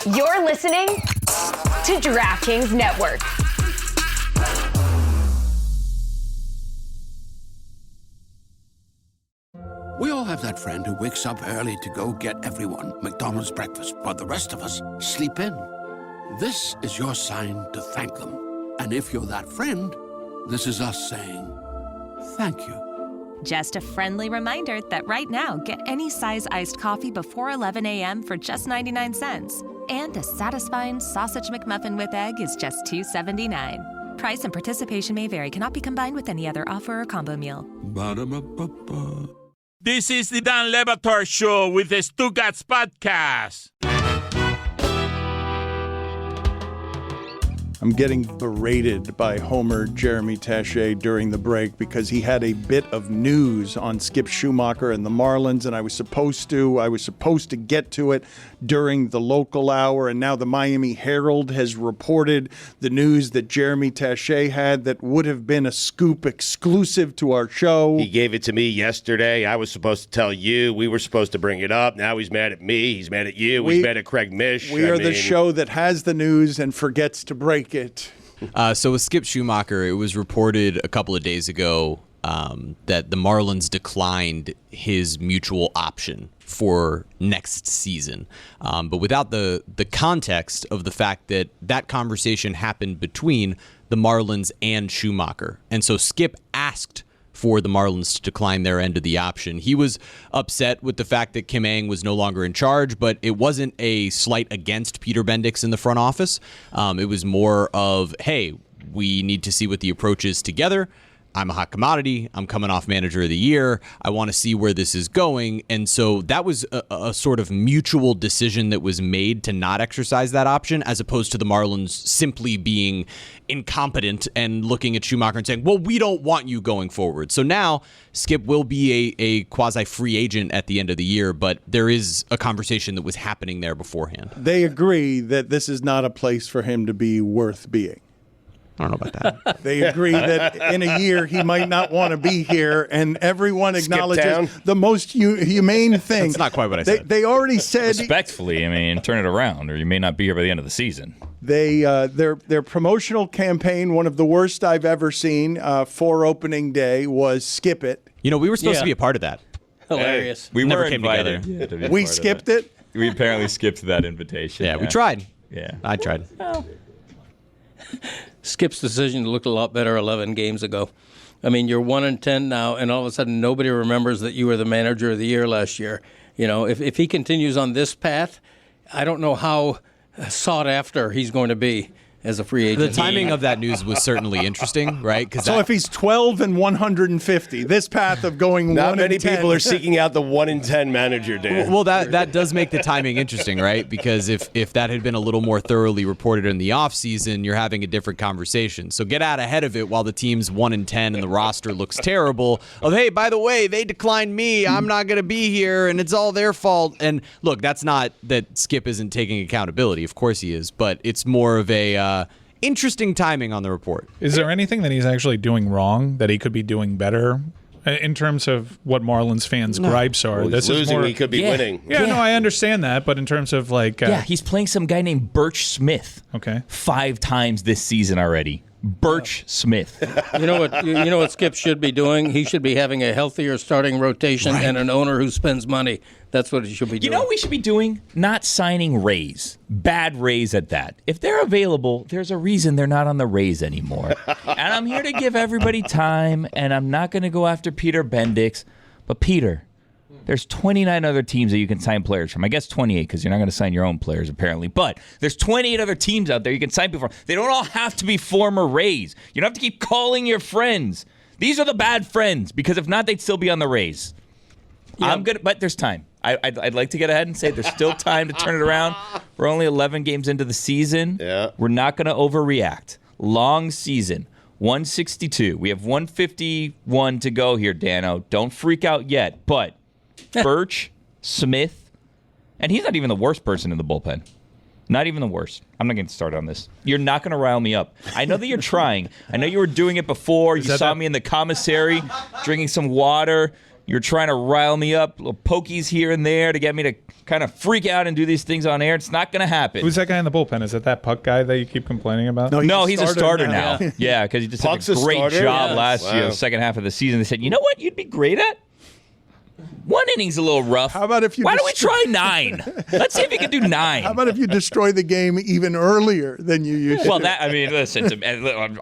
You're listening to DraftKings Network. We all have that friend who wakes up early to go get everyone McDonald's breakfast, while the rest of us sleep in. This is your sign to thank them. And if you're that friend, this is us saying thank you. Just a friendly reminder that right now, get any size iced coffee before 11 a.m. for just 99 cents. And a satisfying sausage McMuffin with egg is just $2.79. Price and participation may vary. Cannot be combined with any other offer or combo meal. Ba-da-ba-ba-ba. This is the Dan Levator Show with the Stugotz podcast. I'm getting berated by Homer Jeremy Taché during the break because he had a bit of news on Skip Schumacher and the Marlins, and I was supposed to get to it during the local hour, and now the Miami Herald has reported the news that Jeremy Taché had that would have been a scoop exclusive to our show. He gave it to me yesterday. I was supposed to tell you. We were supposed to bring it up. Now he's mad at me. He's mad at you. He's mad at Craig Mish. We are the show that has the news and forgets to break it. So with Skip Schumacher, it was reported a couple of days ago that the Marlins declined his mutual option for next season. But without the context of the fact that that conversation happened between the Marlins and Schumacher. And so Skip asked for the Marlins to decline their end of the option. He was upset with the fact that Kim Ng was no longer in charge, but it wasn't a slight against Peter Bendix in the front office. It was more of, hey, we need to see what the approach is together. I'm a hot commodity. I'm coming off manager of the year. I want to see where this is going. And so that was a sort of mutual decision that was made to not exercise that option, as opposed to the Marlins simply being incompetent and looking at Schumacher and saying, well, we don't want you going forward. So now Skip will be a quasi-free agent at the end of the year, but there is a conversation that was happening there beforehand. They agree that this is not a place for him to be worth being. I don't know about that. They agree that in a year he might not want to be here, and everyone acknowledges the most humane thing. That's not quite what I said. They already said respectfully. I mean, turn it around, or you may not be here by the end of the season. They their promotional campaign, one of the worst I've ever seen for opening day, was skip it. You know, we were supposed to be a part of that. Hilarious. We Never were came invited. together. We skipped it. We apparently skipped that invitation. Yeah, we tried. Yeah, I tried. Skip's decision looked a lot better 11 games ago. I mean, you're 1-10 now, and all of a sudden nobody remembers that you were the manager of the year last year. You know, if he continues on this path, I don't know how sought after he's going to be as a free agent. The timing of that news was certainly interesting, right? So if he's 12 and 150, this path of going not 1 many and 10. people are seeking out the 1-10 manager, Dan. Well, that does make the timing interesting, right? Because if that had been a little more thoroughly reported in the offseason, you're having a different conversation. So get out ahead of it while the team's 1-10 and the roster looks terrible. Of, hey, by the way, they declined me. I'm not going to be here, and it's all their fault. And look, that's not that Skip isn't taking accountability. Of course he is, but it's more of a interesting timing on the report. Is there anything that he's actually doing wrong that he could be doing better in terms of what Marlins fans' gripes are? Well, this losing, is more, he could be winning. Yeah, no, I understand that, but in terms of like... he's playing some guy named Birch Smith. Okay. 5 times this season already. Birch Smith. You know what Skip should be doing? He should be having a healthier starting rotation and an owner who spends money. That's what he should be doing. You know what we should be doing? Not signing Rays. Bad Rays at that. If they're available, there's a reason they're not on the Rays anymore. And I'm here to give everybody time, and I'm not going to go after Peter Bendix. But Peter, there's 29 other teams that you can sign players from. I guess 28 because you're not going to sign your own players apparently. But there's 28 other teams out there you can sign people from. They don't all have to be former Rays. You don't have to keep calling your friends. These are the bad friends because if not, they'd still be on the Rays. Yeah. But there's time. I'd like to get ahead and say there's still time to turn it around. We're only 11 games into the season. Yeah. We're not going to overreact. Long season. 162. We have 151 to go here, Dano. Don't freak out yet. But Birch, Smith, and he's not even the worst person in the bullpen. Not even the worst. I'm not going to start on this. You're not going to rile me up. I know that you're trying. I know you were doing it before. You saw me in the commissary drinking some water. You're trying to rile me up, little pokies here and there to get me to kind of freak out and do these things on air. It's not going to happen. Who's that guy in the bullpen? Is it that Puck guy that you keep complaining about? No, he's a starter now. Yeah, because he just Puck's did a great starter? job Yes. last year, the second half of the season. They said, you know what you'd be great at? One inning's a little rough. How about if you Why don't we try 9? Let's see if you can do 9. How about if you destroy the game even earlier than you used to? Well, listen,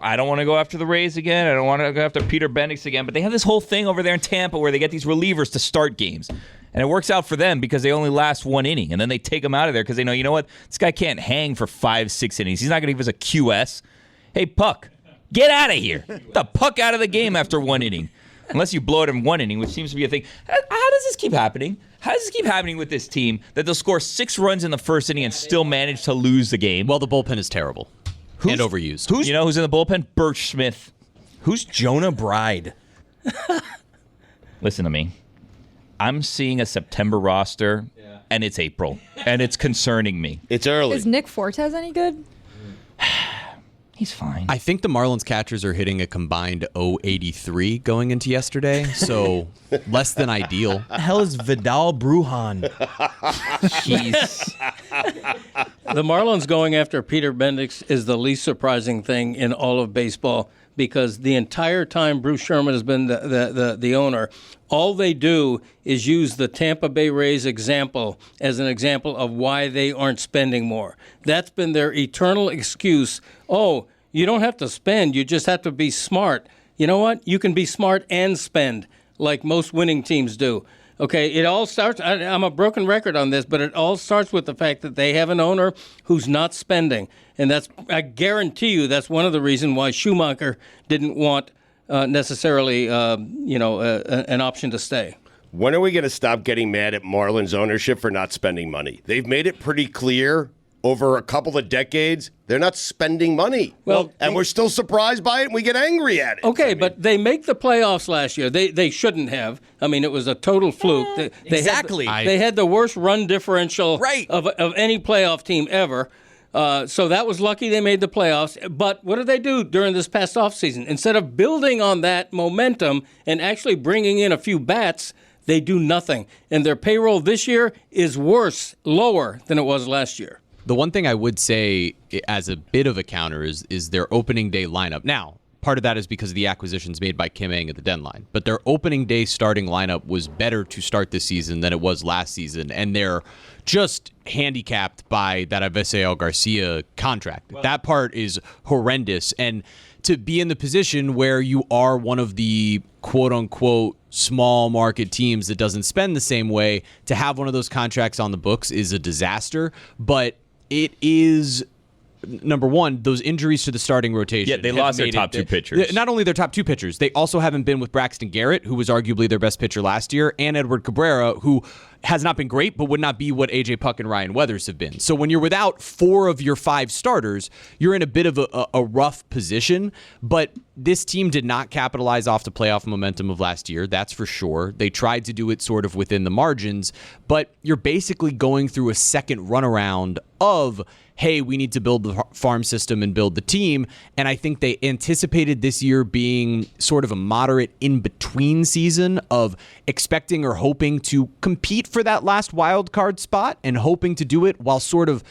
I don't want to go after the Rays again. I don't want to go after Peter Bendix again. But they have this whole thing over there in Tampa where they get these relievers to start games. And it works out for them because they only last 1 inning. And then they take them out of there because they know, you know what? This guy can't hang for 5-6 innings. He's not going to give us a QS. Hey, Puck, get out of here. Get the Puck out of the game after 1 inning. Unless you blow it in 1 inning, which seems to be a thing. How does this keep happening? How does this keep happening with this team that they'll score 6 runs in the first inning and still manage to lose the game? Well, the bullpen is terrible and overused. You know who's in the bullpen? Birch Smith. Who's Jonah Bride? Listen to me. I'm seeing a September roster, and it's April, and it's concerning me. It's early. Is Nick Fortes any good? He's fine. I think the Marlins catchers are hitting a combined 083 going into yesterday, so less than ideal. The hell is Vidal Brujan? The Marlins going after Peter Bendix is the least surprising thing in all of baseball because the entire time Bruce Sherman has been the owner, all they do is use the Tampa Bay Rays example as an example of why they aren't spending more. That's been their eternal excuse. Oh, you don't have to spend, you just have to be smart. You know what? You can be smart and spend like most winning teams do. Okay, it all starts, I'm a broken record on this, but it all starts with the fact that they have an owner who's not spending. And I guarantee you that's one of the reasons why Schumacher didn't want necessarily, an option to stay. When are we going to stop getting mad at Marlins ownership for not spending money? They've made it pretty clear over a couple of decades they're not spending money. And we're still surprised by it and we get angry at it. Okay, but they make the playoffs last year. They shouldn't have. I mean, it was a total fluke. Exactly. They had the worst run differential of any playoff team ever. So that was lucky they made the playoffs. But what did they do during this past offseason? Instead of building on that momentum and actually bringing in a few bats, they do nothing. And their payroll this year is lower than it was last year. The one thing I would say as a bit of a counter is their opening day lineup. Now, part of that is because of the acquisitions made by Kim Ng at the deadline. But their opening day starting lineup was better to start this season than it was last season. And they're just handicapped by that Avisail Garcia contract. That part is horrendous. And to be in the position where you are one of the quote-unquote small market teams that doesn't spend the same way, to have one of those contracts on the books is a disaster. But it is, number one, those injuries to the starting rotation. Yeah, they lost their top 2 pitchers. Not only their top 2 pitchers, they also haven't been with Braxton Garrett, who was arguably their best pitcher last year, and Edward Cabrera, who has not been great, but would not be what A.J. Puck and Ryan Weathers have been. So when you're without 4 of your 5 starters, you're in a bit of a rough position. But this team did not capitalize off the playoff momentum of last year, that's for sure. They tried to do it sort of within the margins, but you're basically going through a second runaround of, hey, we need to build the farm system and build the team. And I think they anticipated this year being sort of a moderate in-between season of expecting or hoping to compete for that last wild card spot and hoping to do it while sort of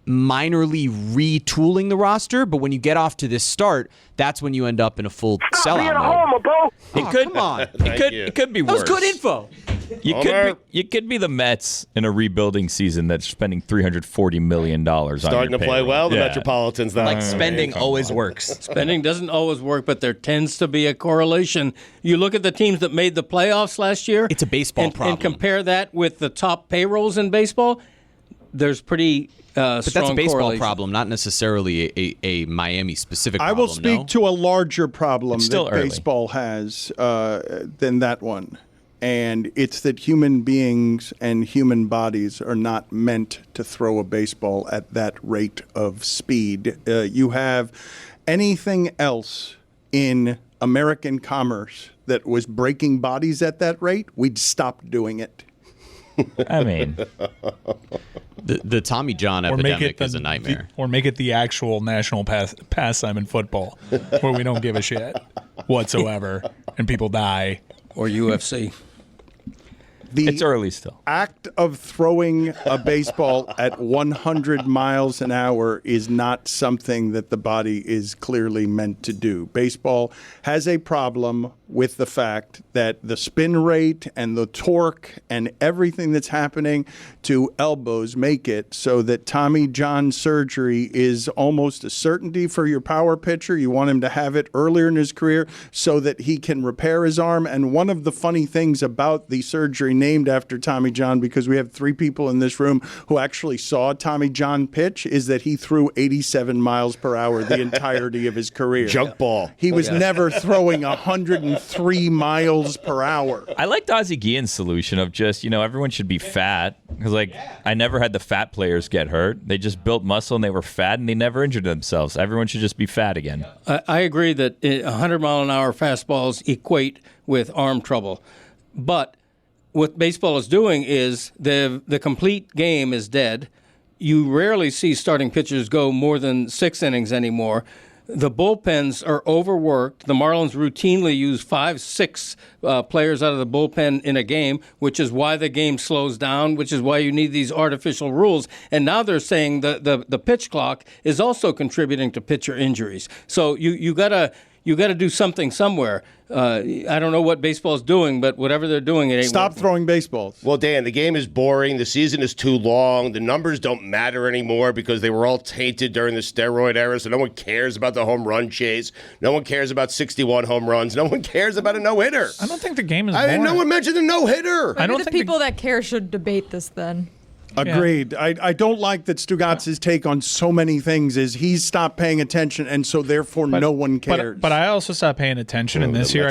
minorly retooling the roster. But when you get off to this start, that's when you end up in a full sellout mode. Come on. It could be worse. That was good info. You could be the Mets in a rebuilding season that's spending $340 million on your Starting to play payroll. well, the Metropolitans. Though. Like spending always works. Spending doesn't always work, but there tends to be a correlation. You look at the teams that made the playoffs last year. It's a baseball problem. And compare that with the top payrolls in baseball. There's pretty but strong that's a baseball correlation. problem, not necessarily a Miami-specific problem. I will speak to a larger problem that early. baseball has than that one. And it's that human beings and human bodies are not meant to throw a baseball at that rate of speed. You have anything else in American commerce that was breaking bodies at that rate, we'd stop doing it. I mean, the Tommy John epidemic is a nightmare. Or make it the actual national pastime in football, where we don't give a shit whatsoever, and people die. Or UFC. It's early still. Act of throwing a baseball at 100 miles an hour is not something that the body is clearly meant to do. Baseball has a problem with the fact that the spin rate and the torque and everything that's happening to elbows make it so that Tommy John surgery is almost a certainty for your power pitcher. You want him to have it earlier in his career so that he can repair his arm. And one of the funny things about the surgery named after Tommy John, because we have 3 people in this room who actually saw Tommy John pitch, is that he threw 87 miles per hour the entirety of his career. Junk ball. He was never throwing 103 miles per hour. I liked Ozzie Guillen's solution of just, everyone should be fat. Because, I never had the fat players get hurt. They just built muscle and they were fat and they never injured themselves. Everyone should just be fat again. I agree that 100-mile-an-hour fastballs equate with arm trouble. But what baseball is doing is the complete game is dead. You rarely see starting pitchers go more than 6 innings anymore. The bullpens are overworked. The Marlins routinely use 5-6 players out of the bullpen in a game, which is why the game slows down, which is why you need these artificial rules. And now they're saying the pitch clock is also contributing to pitcher injuries. So you gotta do something somewhere. I don't know what baseball's doing, but whatever they're doing, it ain't Stop working. throwing baseballs. Well, Dan, the game is boring. The season is too long. The numbers don't matter anymore because they were all tainted during the steroid era, so no one cares about the home run chase. No one cares about 61 home runs. No one cares about a no-hitter. I don't think the game is boring. No one mentioned a no-hitter. I don't the think people that care should debate this then. Agreed. Yeah. I don't like that Stugotz's take on so many things is he's stopped paying attention, and so therefore no one cares. But I also stopped paying attention, and this year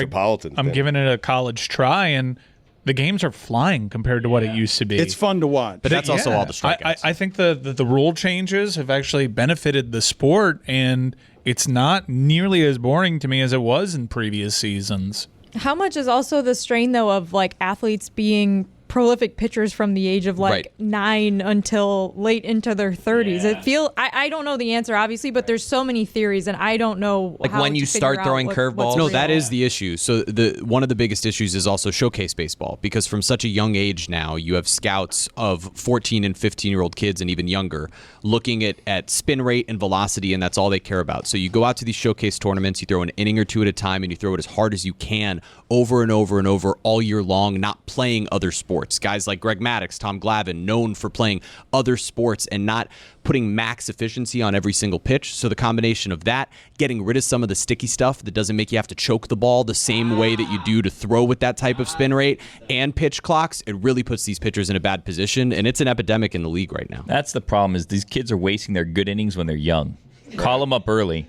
I'm giving it a college try, and the games are flying compared to what it used to be. It's fun to watch. But that's also all the strikeouts. I think the rule changes have actually benefited the sport, and it's not nearly as boring to me as it was in previous seasons. How much is also the strain, though, of athletes being prolific pitchers from the age of 9 until late into their 30s? I don't know the answer, obviously, but there's so many theories, and I don't know how when you start throwing curveballs. No, that is the issue. So one of the biggest issues is also showcase baseball, because from such a young age now, you have scouts of 14 and 15-year-old kids and even younger looking at spin rate and velocity, and that's all they care about. So you go out to these showcase tournaments, you throw an inning or two at a time, and you throw it as hard as you can over and over and over all year long, not playing other sports. Guys like Greg Maddux, Tom Glavine, known for playing other sports and not putting max efficiency on every single pitch. So the combination of that, getting rid of some of the sticky stuff that doesn't make you have to choke the ball the same way that you do to throw with that type of spin rate, and pitch clocks, it really puts these pitchers in a bad position, and it's an epidemic in the league right now. That's the problem, is these kids are wasting their good innings when they're young. Call them up early.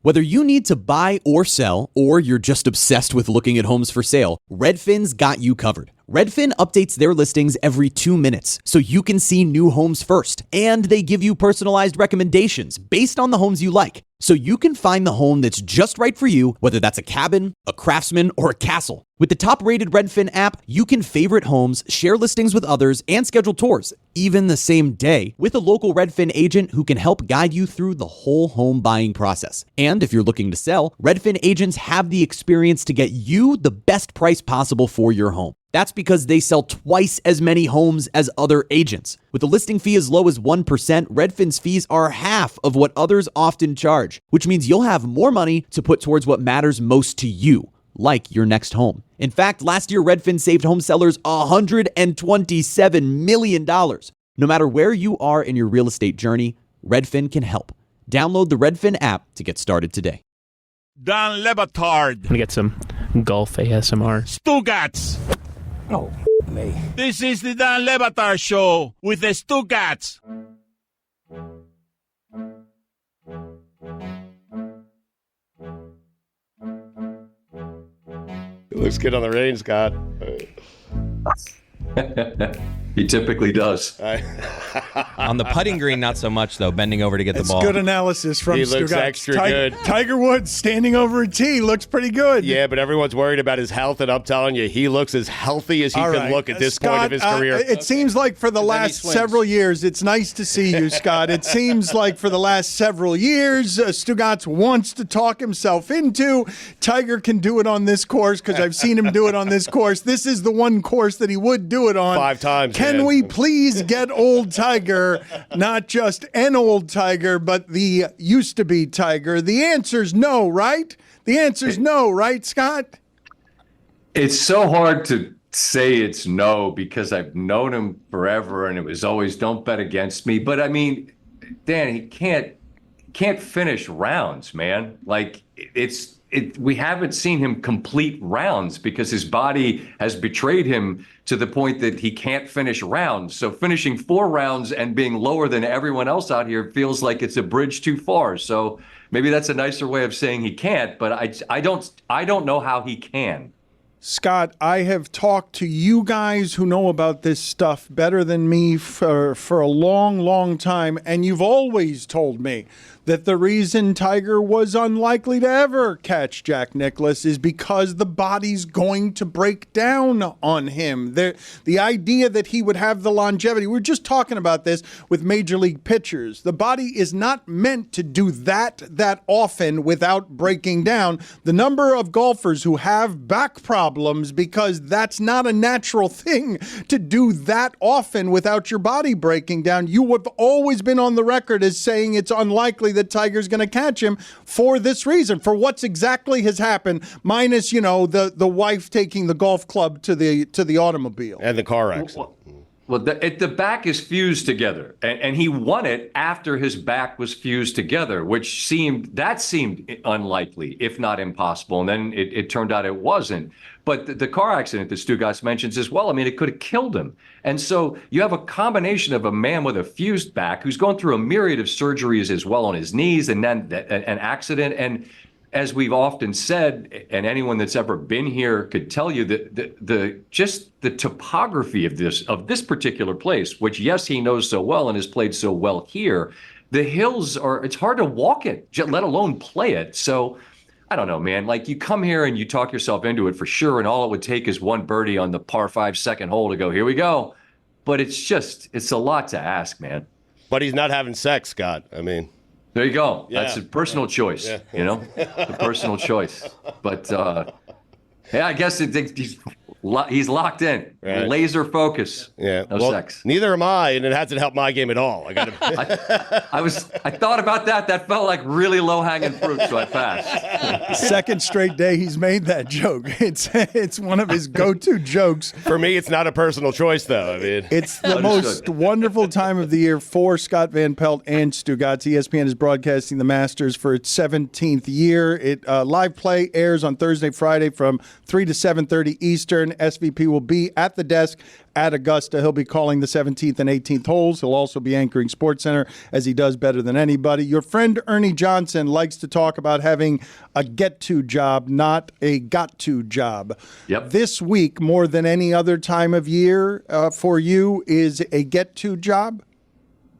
Whether you need to buy or sell, or you're just obsessed with looking at homes for sale, Redfin's got you covered. Redfin updates their listings every 2 minutes, so you can see new homes first. And they give you personalized recommendations based on the homes you like, so you can find the home that's just right for you, whether that's a cabin, a craftsman, or a castle. With the top-rated Redfin app, you can favorite homes, share listings with others, and schedule tours, even the same day, with a local Redfin agent who can help guide you through the whole home buying process. And if you're looking to sell, Redfin agents have the experience to get you the best price possible for your home. That's because they sell twice as many homes as other agents. With a listing fee as low as 1%, Redfin's fees are half of what others often charge, which means you'll have more money to put towards what matters most to you, like your next home. In fact, last year, Redfin saved home sellers $127 million. No matter where you are in your real estate journey, Redfin can help. Download the Redfin app to get started today. Dan Le Batard. I'm gonna get some golf ASMR. Stugotz. Oh, me. This is the Dan Le Batard Show with the Stugotz. It looks good on the range, Scott. He typically does. On the putting green, not so much, though, bending over to get the ball. Good analysis from He Stugotz. looks extra good. Tiger Woods standing over a tee looks pretty good. Yeah, but everyone's worried about his health, and I'm telling you, he looks as healthy as he can look at this point of his career. It seems like for the last several years, it's nice to see you, Scott. It seems like for the last several years, Stugotz wants to talk himself into. Tiger can do it on this course because I've seen him do it on this course. This is the one course that he would do it on. 5 times. Can we please get old Tiger, not just an old Tiger, but the used to be Tiger? The answer's no, right? The answer's no, right, Scott? It's so hard to say it's no because I've known him forever, and it was always don't bet against me. But I mean, Dan, he can't finish rounds, man. Like we haven't seen him complete rounds because his body has betrayed him to the point that he can't finish rounds. So finishing 4 rounds and being lower than everyone else out here feels like it's a bridge too far. So maybe that's a nicer way of saying he can't, but I don't know how he can. Scott, I have talked to you guys who know about this stuff better than me for a long, long time, and you've always told me that the reason Tiger was unlikely to ever catch Jack Nicklaus is because the body's going to break down on him. The idea that he would have the longevity, we were just talking about this with Major League pitchers. The body is not meant to do that often without breaking down. The number of golfers who have back problems because that's not a natural thing to do that often without your body breaking down. You have always been on the record as saying it's unlikely that Tiger's going to catch him for this reason, for what's exactly has happened, minus, the wife taking the golf club to the automobile. And the car accident. Well, the back is fused together, and he won it after his back was fused together, which seemed unlikely, if not impossible. And then it turned out it wasn't. But the car accident that Stugotz mentions as well, I mean, it could have killed him. And so you have a combination of a man with a fused back who's going through a myriad of surgeries as well on his knees, and then an accident. And as we've often said, and anyone that's ever been here could tell you that the topography of this particular place, which yes, he knows so well and has played so well here, the hills it's hard to walk it, let alone play it. So I don't know, man. Like, you come here and you talk yourself into it for sure, and all it would take is one birdie on the par 5 second hole to go, here we go. But it's a lot to ask, man. But he's not having sex, Scott. I mean, there you go. Yeah. That's a personal choice, a personal choice. But yeah, I guess he's locked in, right. Laser focus. Yeah, no sex. Neither am I, and it hasn't helped my game at all. I thought about that. That felt like really low hanging fruit, so I passed. Second straight day he's made that joke. It's one of his go-to jokes. For me, it's not a personal choice, though. I mean, it's the most wonderful time of the year for Scott Van Pelt and Stugotz. ESPN is broadcasting the Masters for its 17th year. It live play airs on Thursday, Friday from 3 to 7:30 Eastern. SVP will be at the desk at Augusta. He'll be calling the 17th and 18th holes. He'll also be anchoring SportsCenter, as he does better than anybody. Your friend Ernie Johnson likes to talk about having a get-to job, not a got-to job. Yep. This week, more than any other time of year for you, is a get-to job?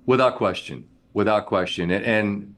Without question. And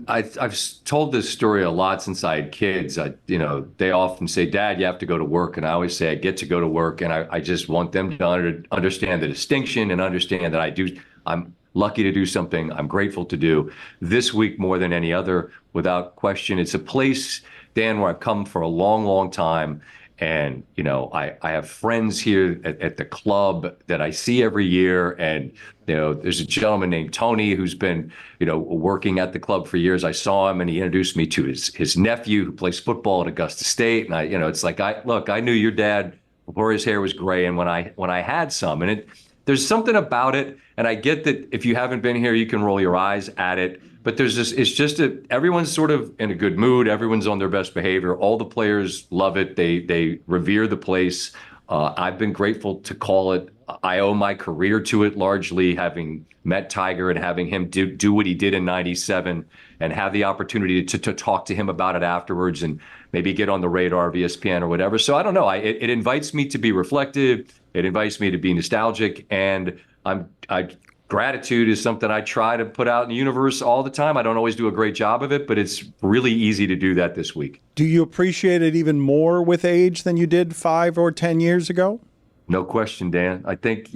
I've told this story a lot since I had kids. They often say, Dad, you have to go to work. And I always say I get to go to work. And I just want them to understand the distinction and understand that I'm lucky to do something I'm grateful to do. This week, more than any other, without question, it's a place, Dan, where I've come for a long, long time. And, I have friends here at the club that I see every year. And, there's a gentleman named Tony who's been, working at the club for years. I saw him and he introduced me to his nephew who plays football at Augusta State. And it's like, I knew your dad before his hair was gray. And when I had some, and there's something about it. And I get that if you haven't been here, you can roll your eyes at it. But everyone's sort of in a good mood. Everyone's on their best behavior. All the players love it. They revere the place. I've been grateful to call it. I owe my career to it largely, having met Tiger and having him do what he did in '97 and have the opportunity to talk to him about it afterwards and maybe get on the radar of ESPN or whatever. So I don't know. It invites me to be reflective, It invites me to be nostalgic, and gratitude is something I try to put out in the universe all the time. I don't always do a great job of it, but it's really easy to do that this week. Do you appreciate it even more with age than you did 5 or 10 years ago? No question, Dan. I think,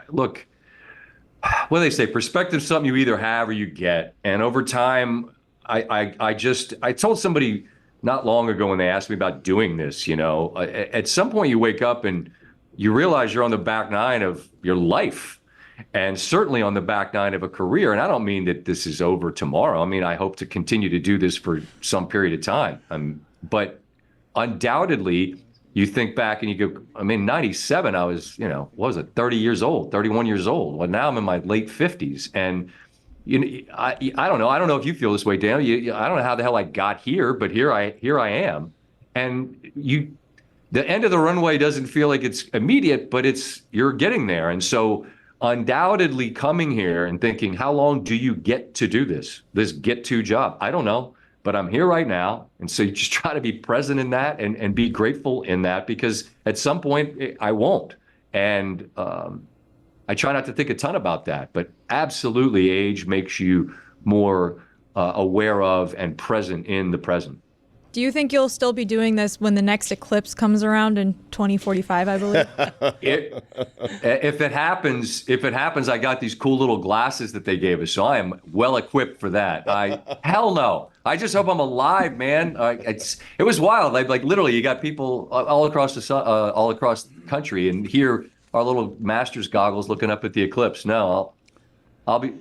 look, what do they say? Perspective is something you either have or you get. And over time, I told somebody not long ago when they asked me about doing this, at some point you wake up and you realize you're on the back nine of your life, and certainly on the back nine of a career. And I don't mean that this is over tomorrow. I mean, I hope to continue to do this for some period of time. But undoubtedly, you think back and you go, 97, I was, what was it, 30 years old, 31 years old. Well, now I'm in my late 50s. And I don't know. I don't know if you feel this way, Dan. I don't know how the hell I got here, but here I am. And the end of the runway doesn't feel like it's immediate, but you're getting there. And so undoubtedly coming here and thinking, how long do you get to do this get to job? I don't know, but I'm here right now. And so you just try to be present in that and be grateful in that, because at some point I won't. And I try not to think a ton about that, but absolutely age makes you more aware of and present in the present. Do you think you'll still be doing this when the next eclipse comes around in 2045, I believe? If it happens, I got these cool little glasses that they gave us, so I am well equipped for that. Hell no. I just hope I'm alive, man. It was wild. Like literally, you got people all across the country, and here our little master's goggles looking up at the eclipse. No, I'll be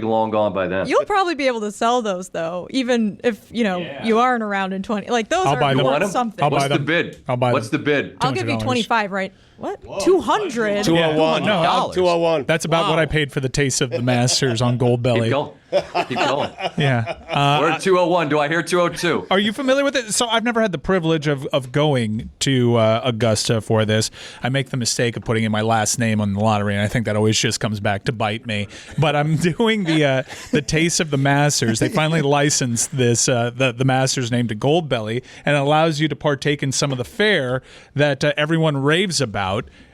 long gone by then. You'll probably be able to sell those though, even if you aren't around in 20. Like those are worth something. What's the bid? I'll buy What's them. the bid? I'll give you 25, right? What? 200? 201. No, 201. That's about what I paid for the taste of the Masters on Gold Belly. Keep going. Yeah. We're at 201. Do I hear 202? Are you familiar with it? So I've never had the privilege of going to Augusta for this. I make the mistake of putting in my last name on the lottery, and I think that always just comes back to bite me. But I'm doing the Taste of the Masters. They finally licensed this the Masters name to Gold Belly, and it allows you to partake in some of the fare that everyone raves about.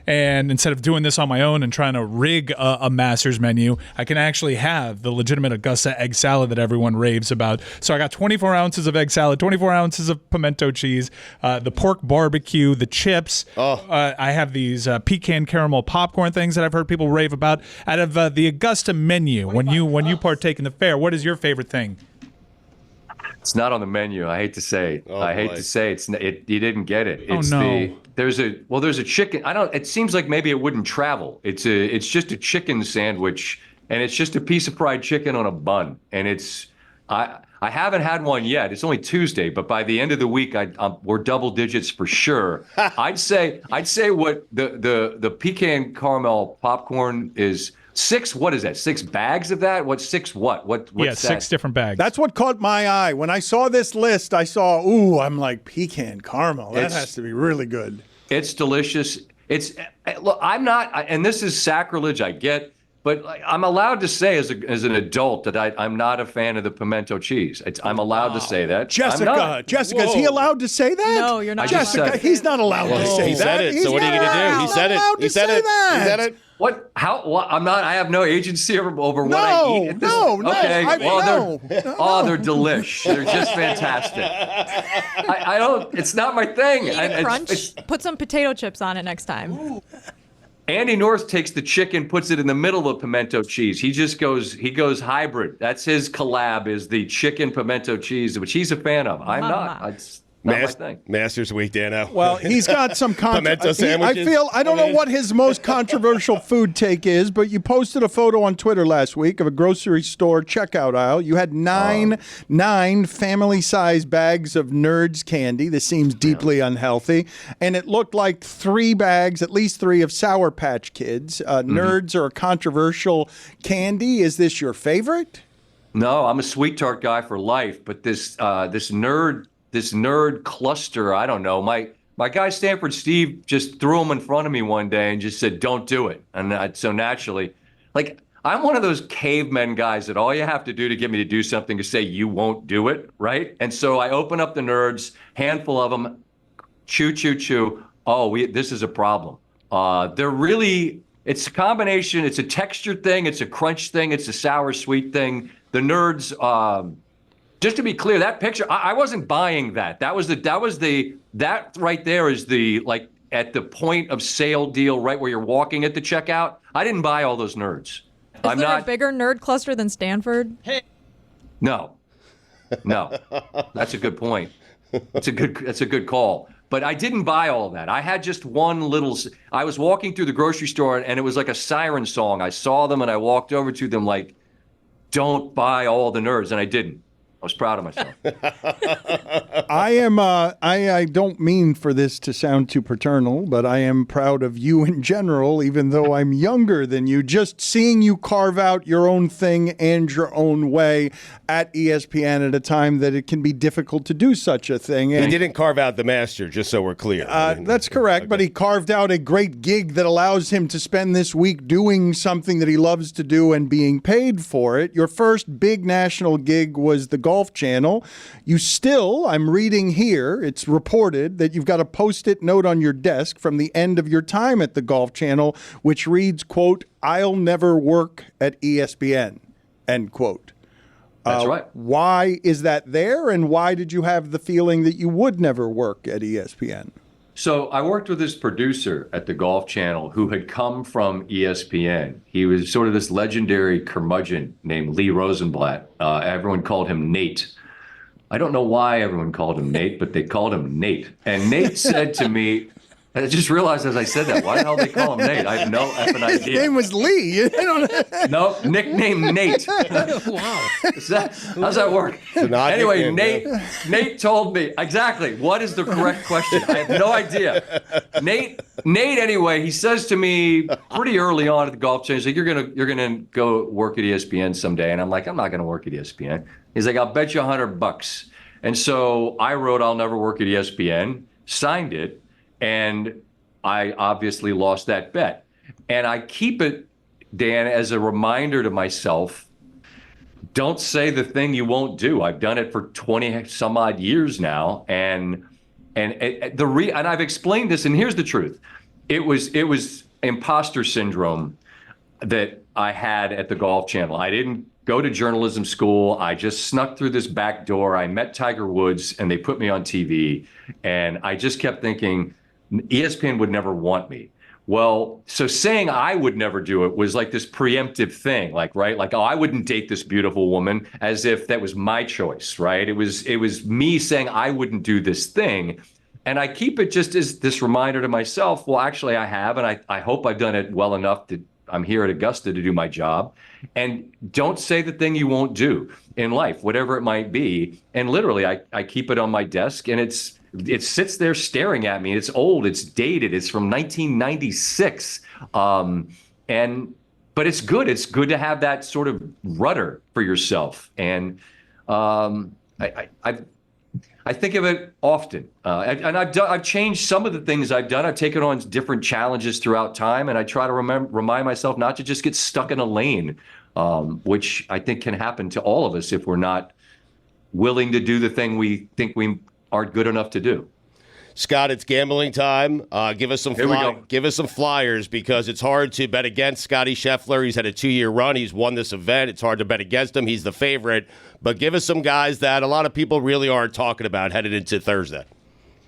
And instead of doing this on my own and trying to rig a Masters menu, I can actually have the legitimate Augusta egg salad that everyone raves about. So I got 24 ounces of egg salad, 24 ounces of pimento cheese, the pork barbecue, the chips. I have these pecan caramel popcorn things that I've heard people rave about. Out of the Augusta menu, when you partake in the fare, what is your favorite thing? It's not on the menu. I hate to say. You didn't get it. There's a chicken. It seems like maybe it wouldn't travel. It's just a chicken sandwich, and it's just a piece of fried chicken on a bun. And I haven't had one yet. It's only Tuesday, but by the end of the week, we're double digits for sure. I'd say what the pecan caramel popcorn is. 6, what is that? 6 bags of that? What's 6 what? What's that? 6 different bags. That's what caught my eye. When I saw this list, I'm like, pecan caramel. That has to be really good. It's delicious. Look, I'm not, and this is sacrilege, I get, but I'm allowed to say as an adult that I'm not a fan of the pimento cheese. I'm allowed to say that. Jessica, is he allowed to say that? No, you're not. Jessica, he's not allowed to say he that. Said it. So what are you going to do? He said it. He said it. He said it. What? How? What? I'm not. I have no agency over what I eat. Okay. They're delish. They're just fantastic. I don't. It's not my thing. Crunch. Put some potato chips on it next time. Andy North takes the chicken, puts it in the middle of pimento cheese. He goes hybrid. That's his collab, is the chicken pimento cheese, which he's a fan of. I'm not. It's not my thing. Masters Week, Dano. Well, he's got some pimento sandwiches. I don't know what his most controversial food take is, but you posted a photo on Twitter last week of a grocery store checkout aisle. You had nine family-sized bags of Nerds candy. This seems deeply unhealthy. And it looked like 3 bags, at least 3, of Sour Patch Kids. Nerds are a controversial candy. Is this your favorite? No, I'm a sweet tart guy for life, but this nerd cluster, I don't know. My guy Stanford Steve just threw them in front of me one day and just said, "Don't do it." And so naturally, I'm one of those cavemen guys that all you have to do to get me to do something is say you won't do it, right? And so I open up the Nerds, handful of them, chew. Oh, this is a problem. They're really, it's a combination. It's a texture thing. It's a crunch thing. It's a sour sweet thing. The Nerds, just to be clear, that picture, I wasn't buying that. That right there is the, like, at the point of sale deal, right where you're walking at the checkout. I didn't buy all those Nerds. Is there a bigger nerd cluster than Stanford? No, that's a good point. That's a good call. But I didn't buy all of that. I had just I was walking through the grocery store and it was like a siren song. I saw them and I walked over to them like, don't buy all the Nerds. And I didn't. I was proud of myself. I don't mean for this to sound too paternal, but I am proud of you in general, even though I'm younger than you. Just seeing you carve out your own thing and your own way at ESPN at a time that it can be difficult to do such a thing. And he didn't carve out the master, just so we're clear. That's correct, okay. But he carved out a great gig that allows him to spend this week doing something that he loves to do and being paid for it. Your first big national gig was the Golf Channel. You still, I'm reading here, it's reported that you've got a Post-it note on your desk from the end of your time at the Golf Channel, which reads, quote, "I'll never work at ESPN," end quote. That's right. Why is that there, and why did you have the feeling that you would never work at ESPN? So I worked with this producer at the Golf Channel who had come from ESPN. He was sort of this legendary curmudgeon named Lee Rosenblatt. Everyone called him Nate. I don't know why everyone called him Nate, but they called him Nate. And Nate said to me, I just realized as I said that, why the hell they call him Nate? I have no effing idea. His name was Lee. No, nickname Nate. Wow. How's that work? Anyway, Nate told me, exactly, what is the correct question? I have no idea. Nate, anyway, he says to me pretty early on at the Golf Channel, he's like, you're gonna go work at ESPN someday. And I'm like, I'm not gonna work at ESPN. He's like, I'll bet you $100. And so I wrote, I'll never work at ESPN, signed it, and I obviously lost that bet. And I keep it, Dan, as a reminder to myself, don't say the thing you won't do. I've done it for 20 some odd years now. And I've explained this, and here's the truth. It was imposter syndrome that I had at the Golf Channel. I didn't go to journalism school. I just snuck through this back door. I met Tiger Woods and they put me on TV. And I just kept thinking, ESPN would never want me. Well, so saying I would never do it was like this preemptive thing, like, right? Like, oh, I wouldn't date this beautiful woman, as if that was my choice, right? It was me saying I wouldn't do this thing. And I keep it just as this reminder to myself, well, actually I have, and I hope I've done it well enough that I'm here at Augusta to do my job. And don't say the thing you won't do in life, whatever it might be. And literally, I keep it on my desk, and it sits there staring at me. It's old. It's dated. It's from 1996. But it's good. It's good to have that sort of rudder for yourself. And I think of it often. And I've changed some of the things I've done. I've taken on different challenges throughout time, and I try to remind myself not to just get stuck in a lane, which I think can happen to all of us if we're not willing to do the thing we think we aren't good enough to do. Scott, it's gambling time. Give us some flyers, because it's hard to bet against Scotty Scheffler. He's had a 2-year run. He's won this event. It's hard to bet against him. He's the favorite. But give us some guys that a lot of people really aren't talking about headed into Thursday.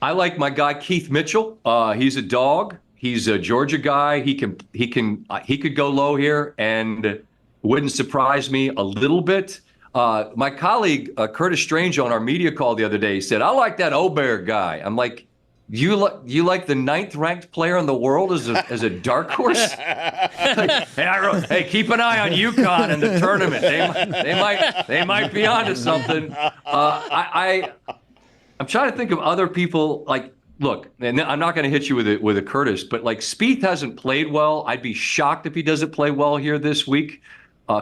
I like my guy Keith Mitchell. He's a dog. He's a Georgia guy. He could go low here, and wouldn't surprise me a little bit. My colleague Curtis Strange on our media call the other day said, "I like that Oberg guy." I'm like, You like the 9th ranked player in the world as a dark horse? Hey, keep an eye on UConn in the tournament. They might be onto something. I'm trying to think of other people. Like, look, and I'm not going to hit you with a Curtis, but like Spieth hasn't played well. I'd be shocked if he doesn't play well here this week.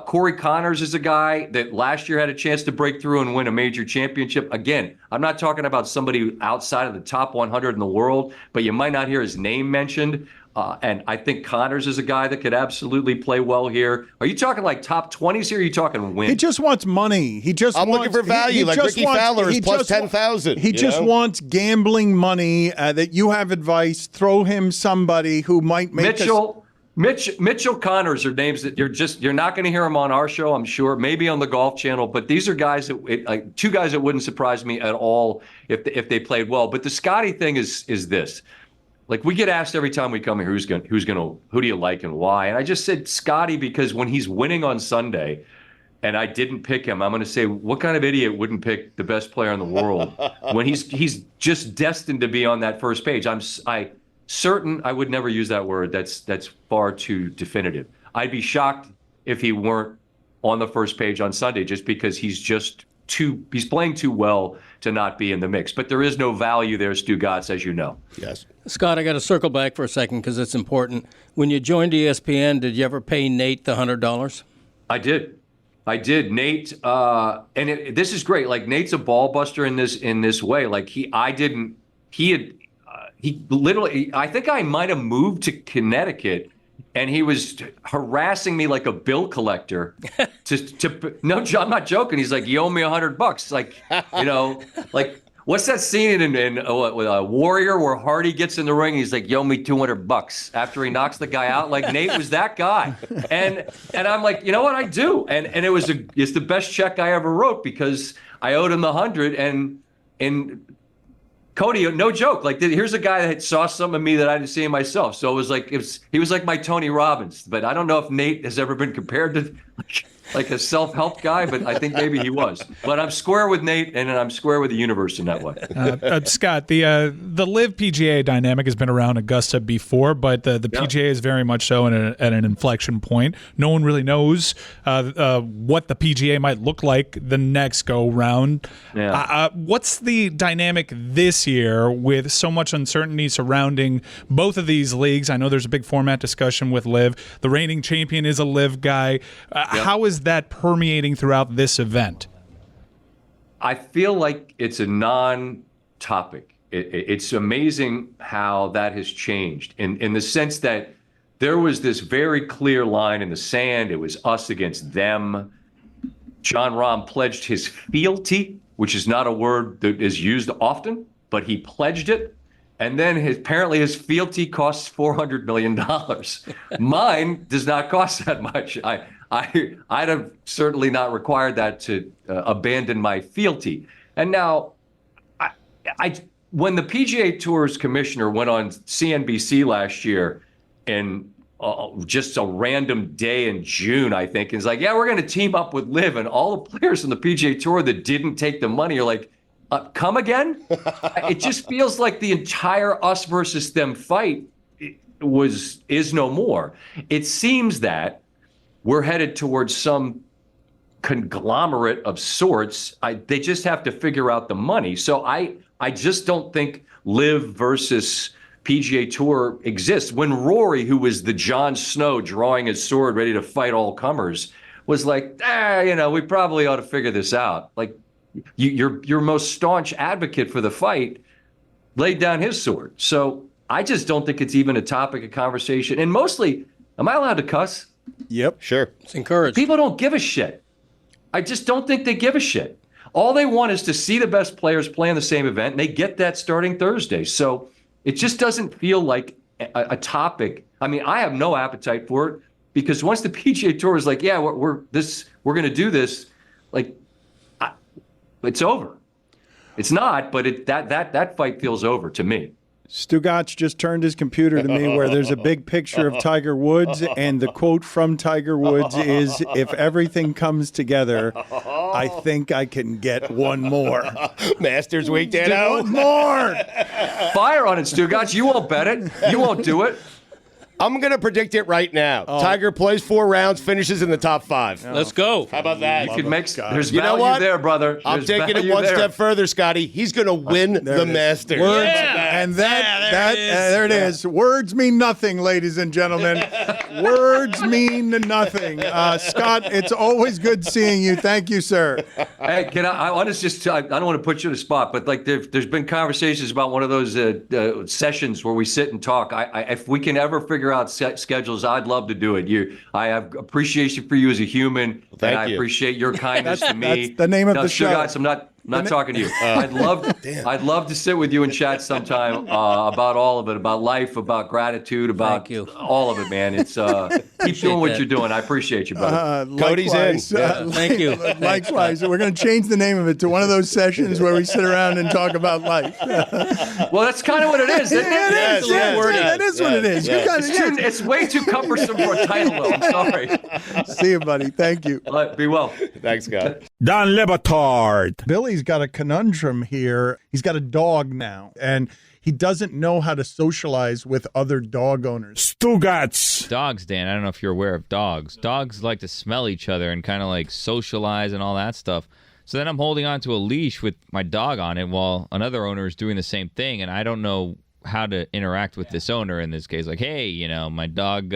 Corey Connors is a guy that last year had a chance to break through and win a major championship. Again, I'm not talking about somebody outside of the top 100 in the world, but you might not hear his name mentioned. And I think Connors is a guy that could absolutely play well here. Are you talking like top 20s here? Or are you talking wins? He just wants money. I'm looking for value, like Ricky Fowler is plus 10,000. He just wants gambling money that you have advice. Throw him somebody who might make Mitchell Connors are names that you're not going to hear them on our show, I'm sure, maybe on the Golf Channel, but these are guys that two guys that wouldn't surprise me at all if they played well. But the Scotty thing is this. Like, we get asked every time we come here, who do you like and why? And I just said Scotty because when he's winning on Sunday and I didn't pick him, I'm going to say, what kind of idiot wouldn't pick the best player in the world when he's just destined to be on that first page? Certain, I would never use that word. That's far too definitive. I'd be shocked if he weren't on the first page on Sunday just because he's playing too well to not be in the mix. But there is no value there, Stugotz, as you know. Yes. Scott, I got to circle back for a second because it's important. When you joined ESPN, did you ever pay Nate the $100? I did. Nate, this is great. Like, Nate's a ball buster in this way. Like, he literally, I think I might have moved to Connecticut and he was harassing me like a bill collector no, I'm not joking. He's like, you owe me $100. Like, like, what's that scene in Warrior where Hardy gets in the ring and he's like, you owe me $200 after he knocks the guy out? Like, Nate was that guy. And I'm like, you know what, I do. And it's the best check I ever wrote because I owed him the $100 and Cody, no joke. Like, here's a guy that saw something in me that I didn't see in myself. So he was like my Tony Robbins. But I don't know if Nate has ever been compared to like a self-help guy, but I think maybe he was. But I'm square with Nate, and I'm square with the universe in that way. Scott, the Live PGA dynamic has been around Augusta before, but the PGA is very much so at an inflection point. No one really knows what the PGA might look like the next go-round. Yeah. What's the dynamic this year with so much uncertainty surrounding both of these leagues? I know there's a big format discussion with Live. The reigning champion is a Live guy. How is that permeating throughout this event? I feel like it's a non-topic. It's amazing how that has changed in the sense that there was this very clear line in the sand. It was us against them. Jon Rahm pledged his fealty, which is not a word that is used often, but he pledged it. And then apparently his fealty costs $400 million. Mine does not cost that much. I'd have certainly not required that to abandon my fealty. And now, when the PGA Tour's commissioner went on CNBC last year and just a random day in June, I think, and is like, yeah, we're going to team up with Liv, and all the players on the PGA Tour that didn't take the money are like, come again? It just feels like the entire us versus them fight is no more. It seems that we're headed towards some conglomerate of sorts. They just have to figure out the money. So I just don't think Liv versus PGA Tour exists. When Rory, who was the Jon Snow drawing his sword ready to fight all comers, was like, we probably ought to figure this out. Like, your most staunch advocate for the fight laid down his sword. So I just don't think it's even a topic of conversation. And mostly, am I allowed to cuss? Yep, sure. It's encouraged. People don't give a shit. I just don't think they give a shit. All they want is to see the best players play in the same event, and they get that starting Thursday. So it just doesn't feel like a topic. I mean, I have no appetite for it because once the PGA Tour is like, yeah, we're going to do this, like, it's over. It's not, but that fight feels over to me. Stugotz just turned his computer to me where there's a big picture of Tiger Woods, and the quote from Tiger Woods is, if everything comes together, I think I can get one more. Masters Week, Dano. One more! Fire on it, Stugotz. You won't bet it. You won't do it. I'm going to predict it right now. Tiger plays 4 rounds, finishes in the top 5. Let's go. How about that? You can make. There's You know value what? there, brother. I'm There's taking it value one there. step further, Scotty. He's going to win the Masters. Words, and there it is. Words mean nothing, ladies and gentlemen. Words mean nothing. Scott, it's always good seeing you. Thank you, sir. Hey, I want to just. I don't want to put you on the spot, but like there's been conversations about one of those sessions where we sit and talk. If we can ever figure out schedules, I'd love to do it. I have appreciation for you as a human, and I appreciate your kindness to me. That's the name of the show. Stugotz, I'm not talking to you. I'd love to sit with you and chat sometime about all of it, about life, about gratitude, about all of it, man. It's keep doing what you're doing. I appreciate you, brother. Cody's in. Thank you. Likewise. We're going to change the name of it to one of those sessions where we sit around and talk about life. Well, that's kind of what it is, isn't it? It is. That is what it is. It's way too cumbersome for a title, though. I'm sorry. See you, buddy. Thank you. Be well. Thanks, Scott. Dan Le Batard. Billy's got a conundrum here. He's got a dog now, and he doesn't know how to socialize with other dog owners. Stugotz. Dogs, Dan, I don't know if you're aware of dogs. Dogs like to smell each other and kind of like socialize and all that stuff. So then I'm holding on to a leash with my dog on it while another owner is doing the same thing, and I don't know how to interact with this owner in this case. Like, hey, my dog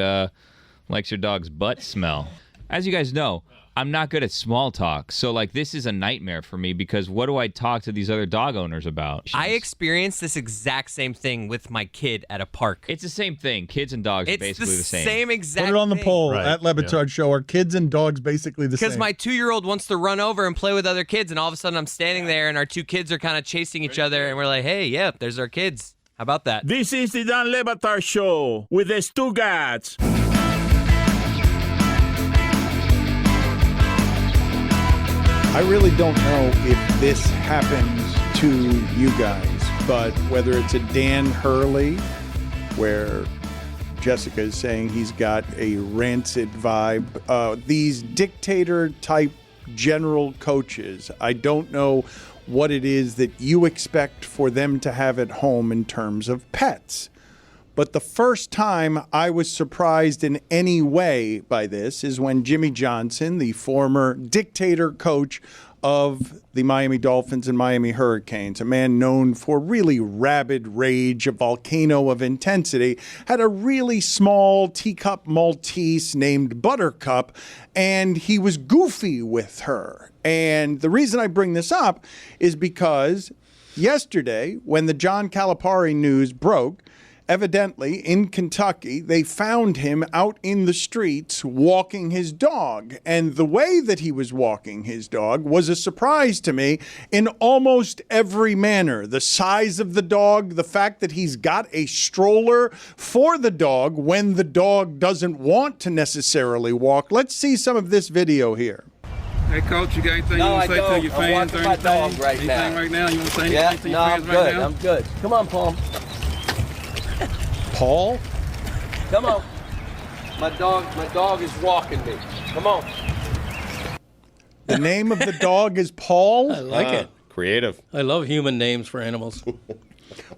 likes your dog's butt smell. As you guys know, I'm not good at small talk. So, like, this is a nightmare for me because what do I talk to these other dog owners about? I experienced this exact same thing with my kid at a park. It's the same thing. Kids and dogs are basically the same. Same exact Put it on the thing. poll at Le Batard Show. Are kids and dogs basically the same? Because my 2-year-old wants to run over and play with other kids, and all of a sudden I'm standing there, and our 2 kids are kind of chasing each other, and we're like, hey, yeah, there's our kids. How about that? This is the Dan Le Batard Show with the Stugotz. I really don't know if this happens to you guys, but whether it's a Dan Hurley, where Jessica is saying he's got a rancid vibe, these dictator-type general coaches, I don't know what it is that you expect for them to have at home in terms of pets. But the first time I was surprised in any way by this is when Jimmy Johnson, the former dictator coach of the Miami Dolphins and Miami Hurricanes, a man known for really rabid rage, a volcano of intensity, had a really small teacup Maltese named Buttercup, and he was goofy with her. And the reason I bring this up is because yesterday, when the John Calipari news broke, evidently, in Kentucky, they found him out in the streets walking his dog. And the way that he was walking his dog was a surprise to me in almost every manner. The size of the dog, the fact that he's got a stroller for the dog when the dog doesn't want to necessarily walk. Let's see some of this video here. Hey, Coach, you got anything you want to say to your fans or anything? My dog right anything now. right now? You want to say anything to your fans good. right now? I'm good. Come on, Paul. Paul? Come on. My dog is walking me. Come on. The name of the dog is Paul? I like it. Creative. I love human names for animals.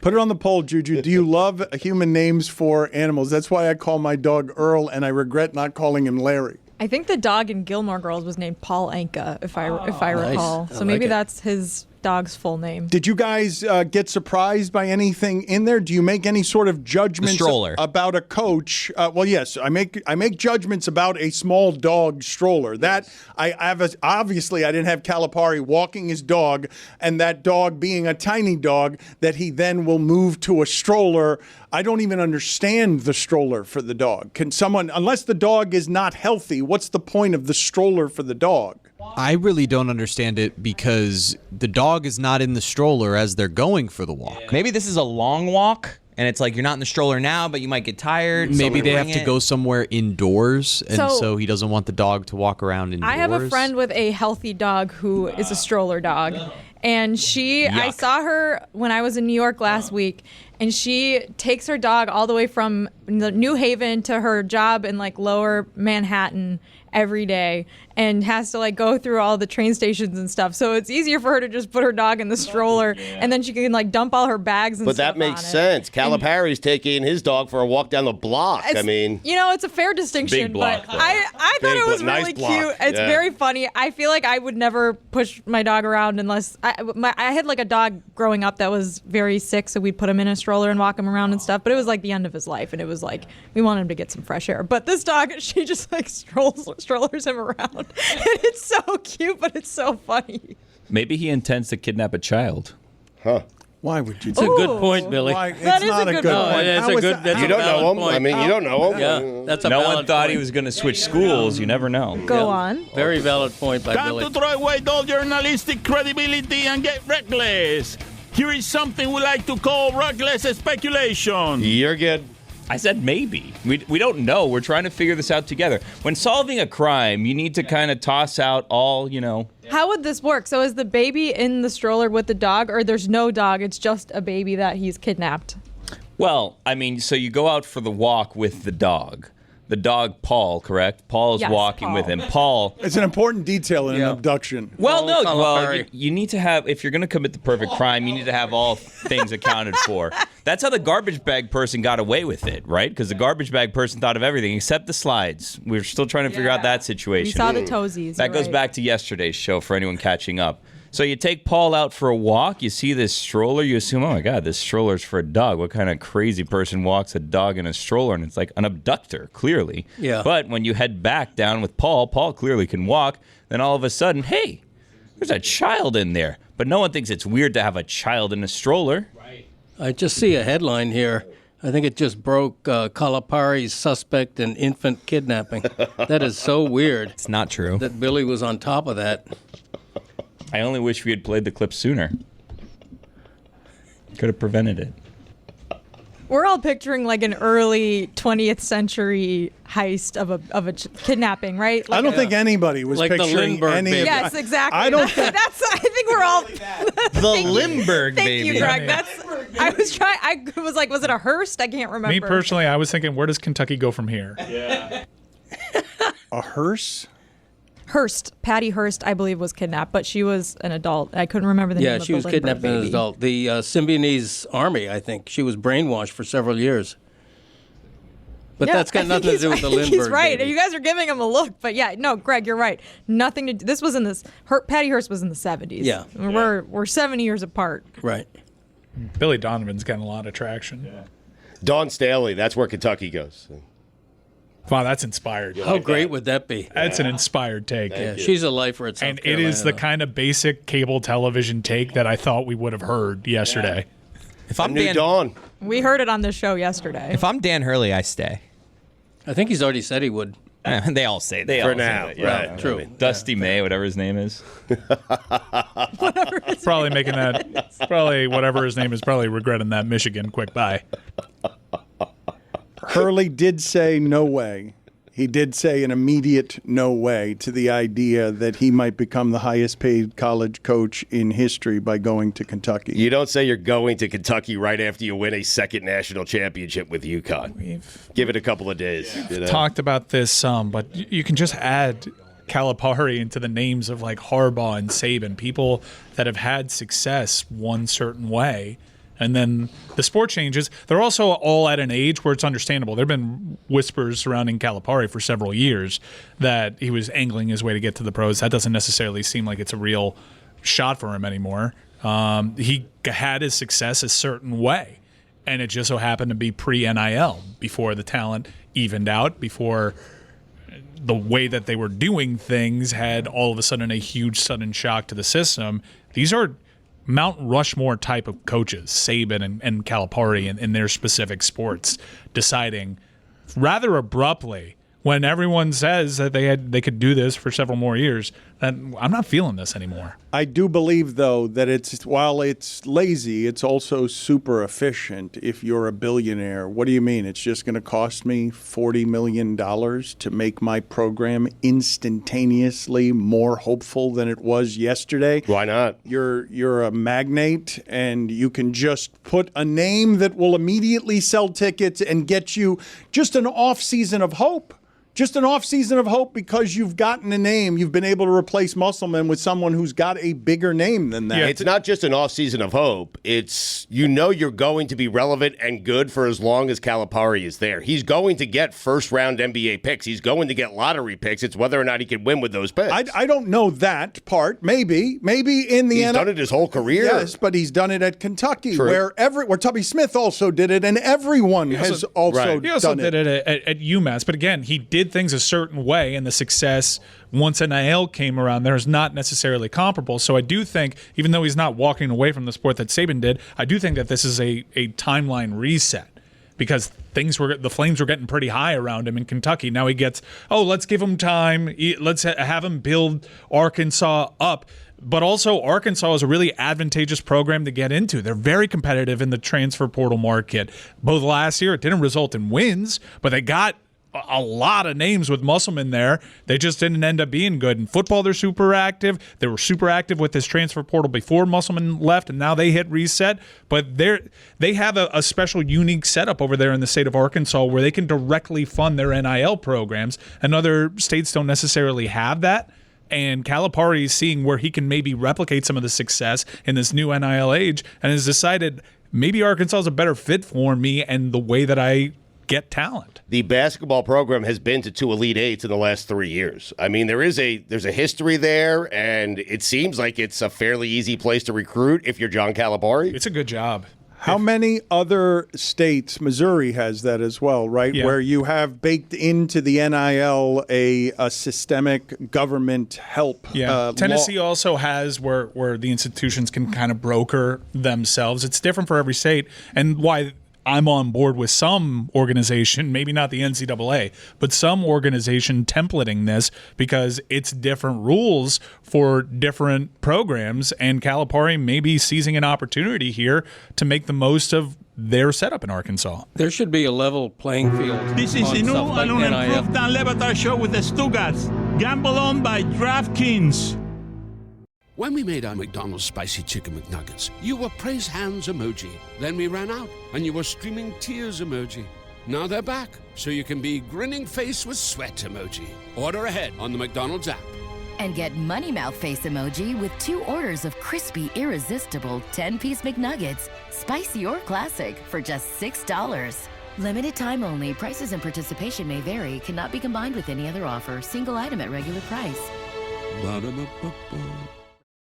Put it on the poll, Juju. Do you love human names for animals? That's why I call my dog Earl, and I regret not calling him Larry. I think the dog in Gilmore Girls was named Paul Anka, if I recall. So maybe that's his dog's full name. Did you guys get surprised by anything in there? Do you make any sort of judgments about a coach? Well, yes, I make judgments about a small dog stroller. That obviously I didn't have Calipari walking his dog, and that dog being a tiny dog that he then will move to a stroller. I don't even understand the stroller for the dog. Can someone, unless the dog is not healthy, what's the point of the stroller for the dog? I really don't understand it because the dog is not in the stroller as they're going for the walk. Maybe this is a long walk, and it's like you're not in the stroller now, but you might get tired. Maybe they have to go somewhere indoors, and so he doesn't want the dog to walk around indoors. I have a friend with a healthy dog who is a stroller dog. And I saw her when I was in New York last week, and she takes her dog all the way from New Haven to her job in like lower Manhattan, every day and has to like go through all the train stations and stuff. So it's easier for her to just put her dog in the stroller and then she can like dump all her bags and But stuff that makes on it. sense. Calipari's taking his dog for a walk down the block. I mean, It's a fair distinction, Big block, but though. I thought Big it was block. really Nice block. cute. It's Yeah. very funny. I feel like I would never push my dog around unless I had like a dog growing up that was very sick, so we'd put him in a stroller and walk him around and stuff. But it was like the end of his life, and it was like we wanted him to get some fresh air. But this dog, she just like strollers him around, and it's so cute, but it's so funny. Maybe he intends to kidnap a child. Huh. Why would you? It's a good point, Billy. It's That is not a a good good point. point. That's How a is good. that- That's you a don't know valid him. point. I mean, you don't know him. Yeah, that's a No valid one thought point. he was going to switch schools. You never know. Go on. Very valid point by Time Billy. to throw away all journalistic credibility and get reckless. Here is something we like to call reckless speculation. You're good. I said maybe. We don't know. We're trying to figure this out together. When solving a crime, you need to kind of toss out all, How would this work? So is the baby in the stroller with the dog, or there's no dog? It's just a baby that he's kidnapped. Well, I mean, so you go out for the walk with the dog. The dog, Paul, correct? Paul's Yes, walking Paul. with him. Paul. It's an important detail in an abduction. Well, no. Paul Well, Calipari. you need to have, if you're going to commit the perfect crime, you need to have all things accounted for. That's how the garbage bag person got away with it, right? Because the garbage bag person thought of everything except the slides. We're still trying to figure out that situation. We saw the toesies. That you're goes right. back to yesterday's show for anyone catching up. So you take Paul out for a walk, you see this stroller, you assume, oh my God, this stroller's for a dog. What kind of crazy person walks a dog in a stroller? And it's like an abductor, clearly. Yeah. But when you head back down with Paul clearly can walk, then all of a sudden, hey, there's a child in there. But no one thinks it's weird to have a child in a stroller. I just see a headline here. I think it just broke Calipari's suspect in infant kidnapping. That is so weird. It's not true. That Billy was on top of that. I only wish we had played the clip sooner. Could have prevented it. We're all picturing like an early 20th century heist of a kidnapping, right? I don't think anybody was Like the picturing Lindbergh any. baby. Yes, exactly. I don't think. I think we're all. The Limburg Thank baby. you, Greg. I was trying. I was like, was it a Hearst? I can't remember. Me personally, I was thinking, where does Kentucky go from here? A hearse? Hearst, Patty Hearst, I believe, was kidnapped, but she was an adult. I couldn't remember the name of Yeah, she the was Lindbergh kidnapped as an baby. adult. The Symbionese army, I think. She was brainwashed for several years. But Yeah, that's got I nothing think to do with the I think Lindbergh He's right. baby. You guys are giving him a look, but yeah, no, Greg, you're right. Nothing to. This was in this. Patty Hearst was in the 70s. Yeah. We're 70 years apart. Right. Billy Donovan's getting a lot of traction. Dawn Staley, that's where Kentucky goes. Wow, that's inspired. How great would that be? That's an inspired take. Yeah, she's a lifer at South And it is the Carolina. kind of basic cable television take that I thought we would have heard yesterday. If I'm New Dan, Dawn. We heard it on this show yesterday. if I'm Dan Hurley, I stay. I think he's already said he would. They all say that. For now, Yeah, right. True. Dusty May, whatever his name is. Probably making that, probably whatever his name is, probably regretting that Michigan quick bye. Hurley did say no way. He did say an immediate no way to the idea that he might become the highest paid college coach in history by going to Kentucky. You don't say you're going to Kentucky right after you win a second national championship with UConn. Give it a couple of days. You know? Talked about this some, but you can just add Calipari into the names of like Harbaugh and Saban, people that have had success one certain way. And then the sport changes. They're also all at an age where it's understandable. There have been whispers surrounding Calipari for several years that he was angling his way to get to the pros. That doesn't necessarily seem like it's a real shot for him anymore. He had his success a certain way, and it just so happened to be pre-NIL, before the talent evened out, before the way that they were doing things had all of a sudden a huge sudden shock to the system. These are Mount Rushmore type of coaches, Saban and Calipari in their specific sports, deciding rather abruptly when everyone says that they could do this for several more years, that I'm not feeling this anymore. I do believe, though, that while it's lazy, it's also super efficient if you're a billionaire. What do you mean? It's just going to cost me $40 million to make my program instantaneously more hopeful than it was yesterday? Why not? You're a magnate, and you can just put a name that will immediately sell tickets and get you just an off season of hope. just an off season of hope because you've gotten a name. You've been able to replace Musselman with someone who's got a bigger name than that. Yeah, it's not just an off season of hope. It's, you're going to be relevant and good for as long as Calipari is there. He's going to get first round NBA picks. He's going to get lottery picks. It's whether or not he can win with those picks. I don't know that part. Maybe in the He's done it his whole career. Yes, but he's done it at Kentucky, True. where Tubby Smith also did it, and everyone has also done it. He also did it at UMass, but again, he did things a certain way, and the success once NIL came around there is not necessarily comparable. So I do think, even though he's not walking away from the sport that Saban did, I do think that this is a timeline reset. Because the flames were getting pretty high around him in Kentucky. Now he gets, let's give him time. Let's have him build Arkansas up. But also, Arkansas is a really advantageous program to get into. They're very competitive in the transfer portal market. Both last year, it didn't result in wins, but they got a lot of names with Musselman there. They just didn't end up being good. In football, they're super active. They were super active with this transfer portal before Musselman left, and now they hit reset. But they have a special, unique setup over there in the state of Arkansas where they can directly fund their NIL programs, and other states don't necessarily have that. And Calipari is seeing where he can maybe replicate some of the success in this new NIL age and has decided maybe Arkansas is a better fit for me and the way that I get talent. The basketball program has been to 2 Elite Eights in the last 3 years. I mean, there's a history there, and it seems like it's a fairly easy place to recruit if you're John Calipari. It's a good job. How many other states, Missouri has that as well, right? Yeah. Where you have baked into the NIL a systemic government help. Yeah, Tennessee also has where the institutions can kind of broker themselves. It's different for every state, and why I'm on board with some organization, maybe not the NCAA, but some organization templating this because it's different rules for different programs, and Calipari may be seizing an opportunity here to make the most of their setup in Arkansas. There should be a level playing field. This is on new stuff like and NIL. improved Dan Le Batard show with the Stugotz. Gamble on by DraftKings. When we made our McDonald's Spicy Chicken McNuggets, you were praise hands emoji. Then we ran out, and you were streaming tears emoji. Now they're back, so you can be grinning face with sweat emoji. Order ahead on the McDonald's app. And get Money Mouth face emoji with 2 orders of crispy, irresistible 10-piece McNuggets, spicy or classic, for just $6. Limited time only. Prices and participation may vary. Cannot be combined with any other offer. Single item at regular price. Ba-da-ba-ba-ba.